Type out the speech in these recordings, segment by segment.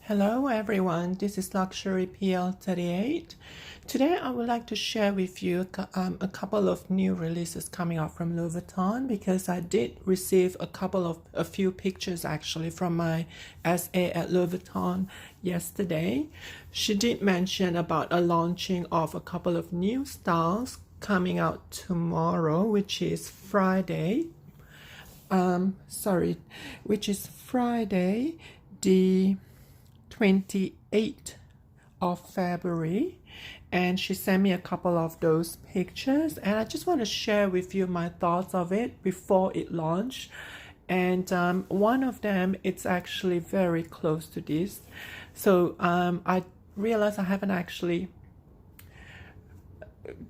Hello everyone, this is Luxury PL38. Today I would like to share with you a couple of new releases coming out from Louis Vuitton because I did receive a few pictures actually from my SA at Louis Vuitton yesterday. She did mention about a launching of a couple of new styles coming out tomorrow, which is Friday. Which is Friday the 28th of February, and she sent me a couple of those pictures, and I just want to share with you my thoughts of it before it launched. And one of them, it's actually very close to this, so I realized I haven't actually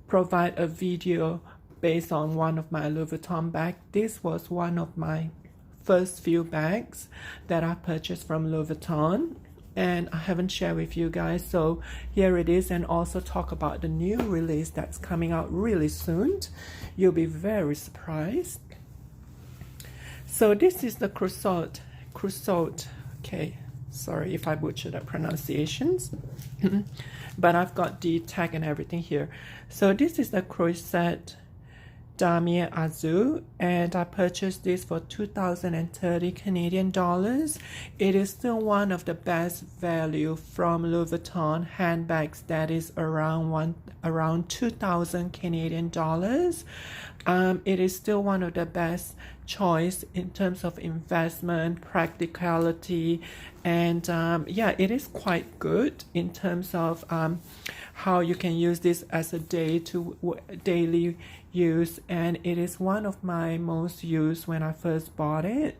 provide a video based on one of my Louis Vuitton bags. This was one of my first few bags that I purchased from Louis Vuitton, and I haven't shared with you guys, so here it is, and also talk about the new release that's coming out really soon. You'll be very surprised. So this is the Croisette. Okay, sorry if I butchered the pronunciations but I've got the tag and everything here. So this is the Croisette DAMIER AZUR, and I purchased this for 2,030 Canadian dollars. It is still one of the best value from Louis Vuitton handbags that is around 2,000 Canadian dollars. It is still one of the best choice in terms of investment, practicality, and yeah, it is quite good in terms of how you can use this as a daily use, and it is one of my most used when I first bought it.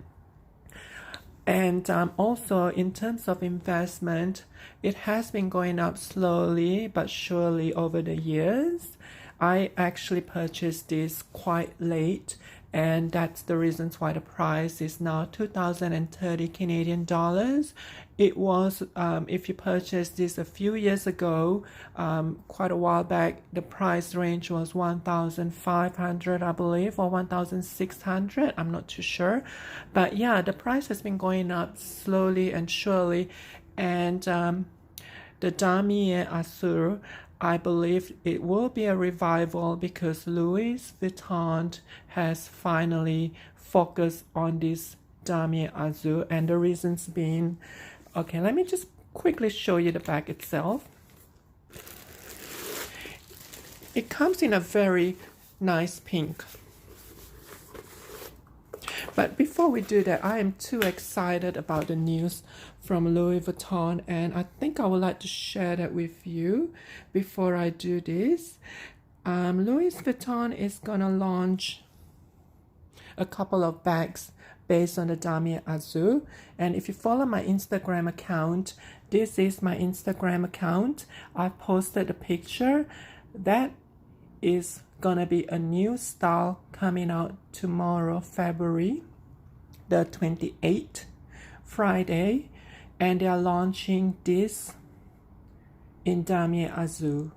And also in terms of investment, it has been going up slowly but surely over the years. I actually purchased this quite late, and that's the reasons why the price is now 2,030 Canadian dollars. It was, if you purchased this a few years ago, quite a while back, the price range was 1,500, I believe, or 1,600. I'm not too sure. But yeah, the price has been going up slowly and surely. And the DAMIER AZUR, I believe it will be a revival because Louis Vuitton has finally focused on this DAMIER AZUR, and the reasons being, okay, let me just quickly show you the bag itself. It comes in a very nice pink. But before we do that, I am too excited about the news from Louis Vuitton, and I think I would like to share that with you before I do this. Louis Vuitton is gonna launch a couple of bags based on the DAMIER AZUR, and if you follow my Instagram account, this is my Instagram account. I posted a picture. That is gonna be a new style coming out tomorrow, February the 28th, Friday, and they are launching this in DAMIER AZUR.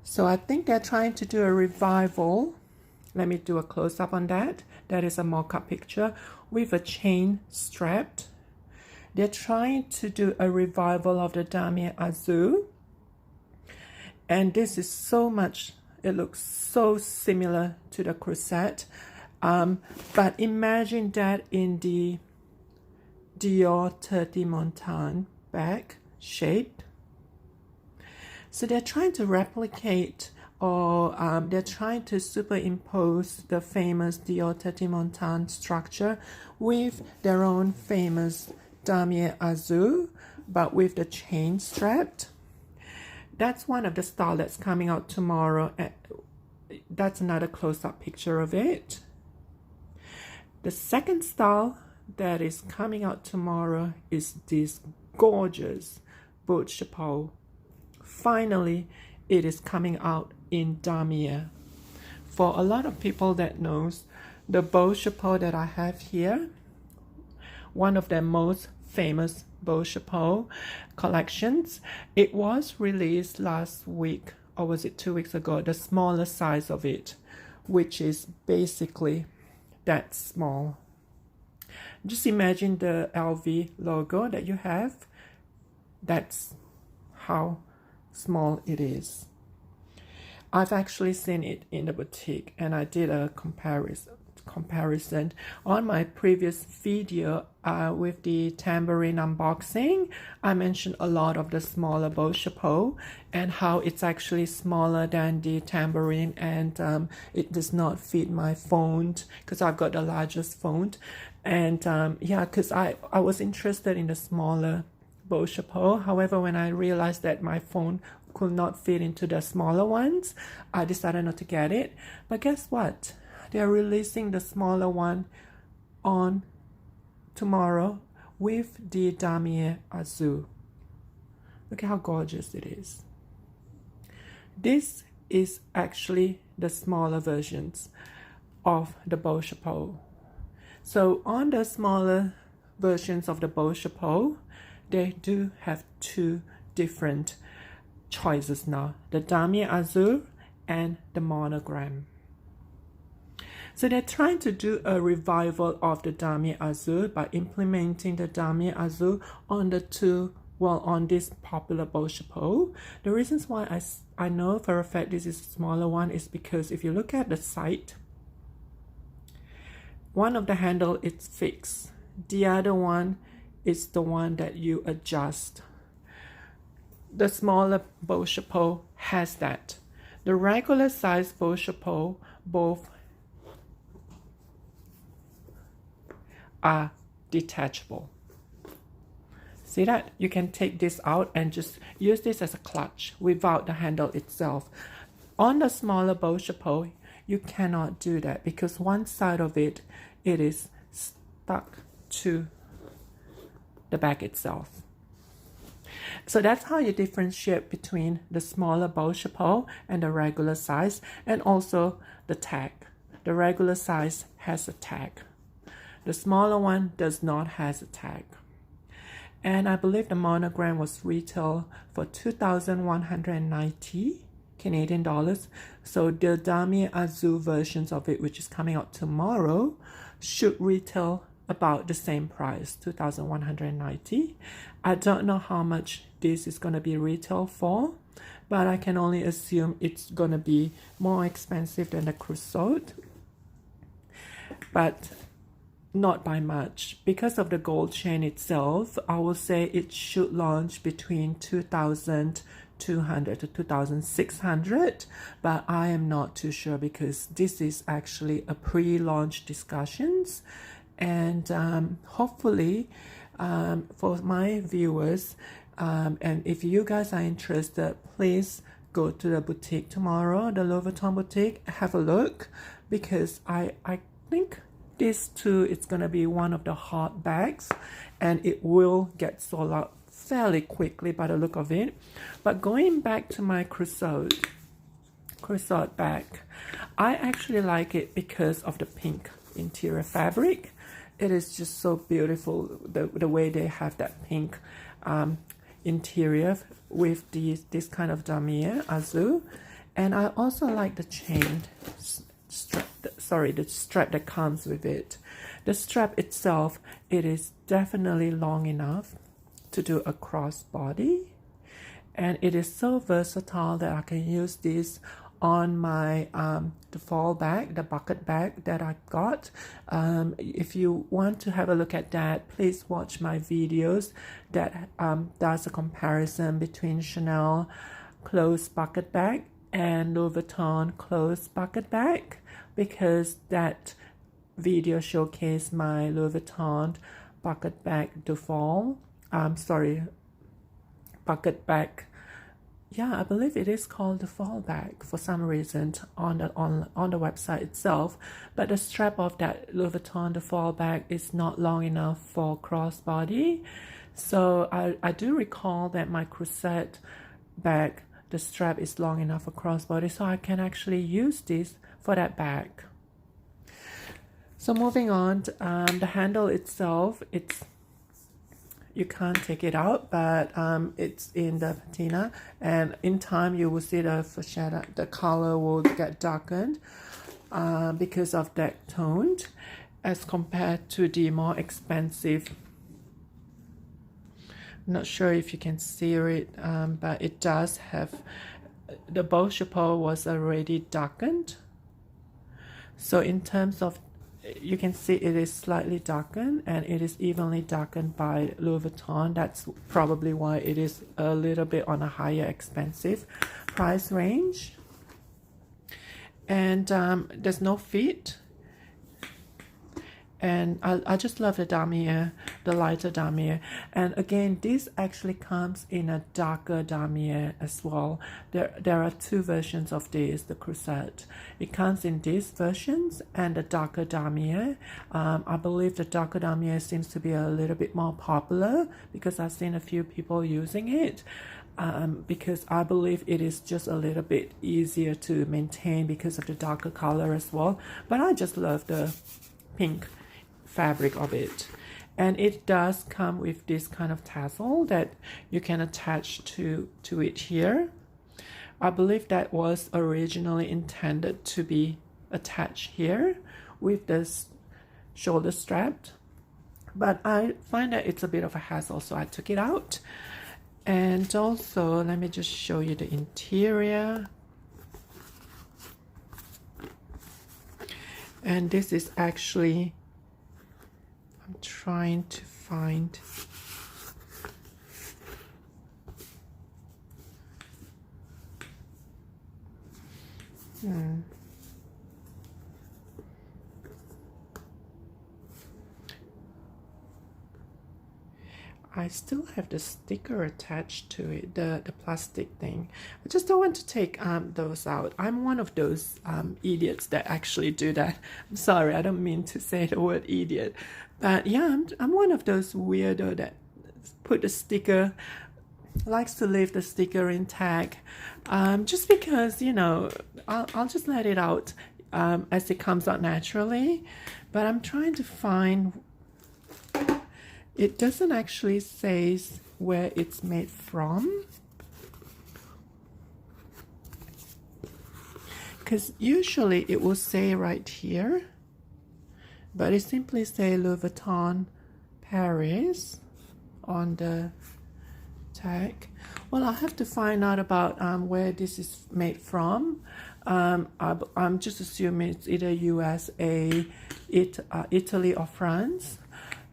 So I think they're trying to do a revival. Let me do a close-up on that. That is a mock-up picture with a chain strapped. They're trying to do a revival of the DAMIER AZUR, and this is so much, it looks so similar to the Croisette, but imagine that in the Dior 30 Montagne bag shape. So they're trying to replicate, or they're trying to superimpose the famous Dior 30 Montagne structure with their own famous DAMIER AZUR, but with the chain strapped. That's one of the styles that's coming out tomorrow. That's another close-up picture of it. The second style that is coming out tomorrow is this gorgeous Boute Chapeau. Finally, it is coming out in DAMIER. For a lot of people that knows the Boute Chapeau that I have here, one of their most famous Boute Chapeau collections, it was released last week, or was it 2 weeks ago, the smaller size of it, which is basically that small. Just imagine the LV logo that you have That's how small it is. I've actually seen it in the boutique, and I did a comparison on my previous video with the tambourine unboxing. I mentioned a lot of the smaller Boute Chapeau and how it's actually smaller than the tambourine, and it does not fit my phone because I've got the largest phone. And yeah, because I was interested in the smaller Boute Chapeau. However, when I realized that my phone could not fit into the smaller ones, I decided not to get it. But guess what? They're releasing the smaller one on tomorrow with the DAMIER AZUR. Look at how gorgeous it is. This is actually the smaller versions of the Boute Chapeau. So on the smaller versions of the Boute Chapeau, they do have two different choices now, the DAMIER AZUR and the monogram. So they're trying to do a revival of the DAMIER AZUR by implementing the DAMIER AZUR on the on this popular Boute Chapeau. The reasons why I know for a fact this is a smaller one is because if you look at the side, one of the handle is fixed. The other one is the one that you adjust. The smaller Boute Chapeau has that. The regular size Boute Chapeau both are detachable. See that? You can take this out and just use this as a clutch without the handle itself. On the smaller Boute Chapeau, you cannot do that because one side of it is stuck to the bag itself. So that's how you differentiate between the smaller Boute Chapeau and the regular size, and also the tag. The regular size has a tag. The smaller one does not have a tag. And I believe the monogram was retail for 2,190 Canadian dollars. So the DAMIER AZUR versions of it, which is coming out tomorrow, should retail about the same price, 2,190. I don't know how much this is going to be retail for, but I can only assume it's going to be more expensive than the Croisette, but not by much. Because of the gold chain itself, I will say it should launch between 2,200 to 2,600, but I am not too sure because this is actually a pre-launch discussions. And hopefully for my viewers, and if you guys are interested, please go to the boutique tomorrow, the Louis Vuitton boutique, have a look, because I think this too is going to be one of the hot bags, and it will get sold out fairly quickly by the look of it. But going back to my Croisette bag, I actually like it because of the pink interior fabric. It is just so beautiful, the way they have that pink interior with this kind of DAMIER AZUR. And I also like the chain strap, the strap that comes with it. The strap itself, it is definitely long enough to do a crossbody, and it is so versatile that I can use this on my the fall bag, the bucket bag that I got. If you want to have a look at that, please watch my videos that does a comparison between Chanel closed bucket bag and Louis Vuitton closed bucket bag, because that video showcased my Louis Vuitton bucket bag de fall. Bucket bag. Yeah, I believe it is called the fall bag for some reason on the website itself. But the strap of that Louis Vuitton the fall bag is not long enough for crossbody. So I do recall that my Croisette bag, the strap is long enough for crossbody, so I can actually use this for that bag. So moving on, the handle itself, you can't take it out, but it's in the patina, and in time you will see the color will get darkened because of that tone, as compared to the more expensive not sure if you can see it, but it does have, the Boute Chapeau was already darkened. So in terms of, you can see it is slightly darkened, and it is evenly darkened by Louis Vuitton. That's probably why it is a little bit on a higher expensive price range. And there's no fit. And I just love the damier, the lighter damier. And again, this actually comes in a darker damier as well. There are two versions of this, the Croisette. It comes in these versions and the darker damier. I believe the darker damier seems to be a little bit more popular because I've seen a few people using it. Because I believe it is just a little bit easier to maintain because of the darker color as well. But I just love the pink fabric of it, and it does come with this kind of tassel that you can attach to it here. I believe that was originally intended to be attached here with this shoulder strap, but I find that it's a bit of a hassle, so I took it out. And also, let me just show you the interior. And this is actually, I'm trying to find, I still have the sticker attached to it, the plastic thing. I just don't want to take those out. I'm one of those idiots that actually do that. I'm sorry, I don't mean to say the word idiot. But yeah, I'm one of those weirdo that put the sticker, likes to leave the sticker intact. Just because, you know, I'll just let it out as it comes out naturally. But I'm trying to find, it doesn't actually say where it's made from. Because usually it will say right here, but it simply say Louis Vuitton Paris on the tag. Well, I'll have to find out about where this is made from. I'm just assuming it's either U.S.A, Italy or France.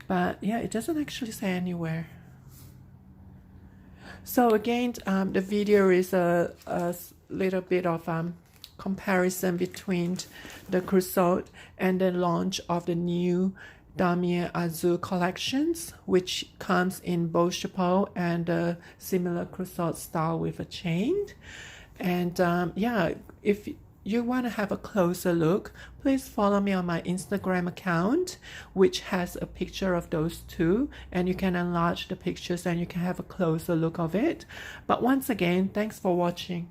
But yeah, it doesn't actually say anywhere. So again, the video is a little bit of comparison between the Croisette and the launch of the new Damier Azur collections, which comes in Boute Chapeau and a similar Croisette style with a chain. And yeah, if you want to have a closer look, please follow me on my Instagram account, which has a picture of those two, and you can enlarge the pictures and you can have a closer look of it. But once again, thanks for watching.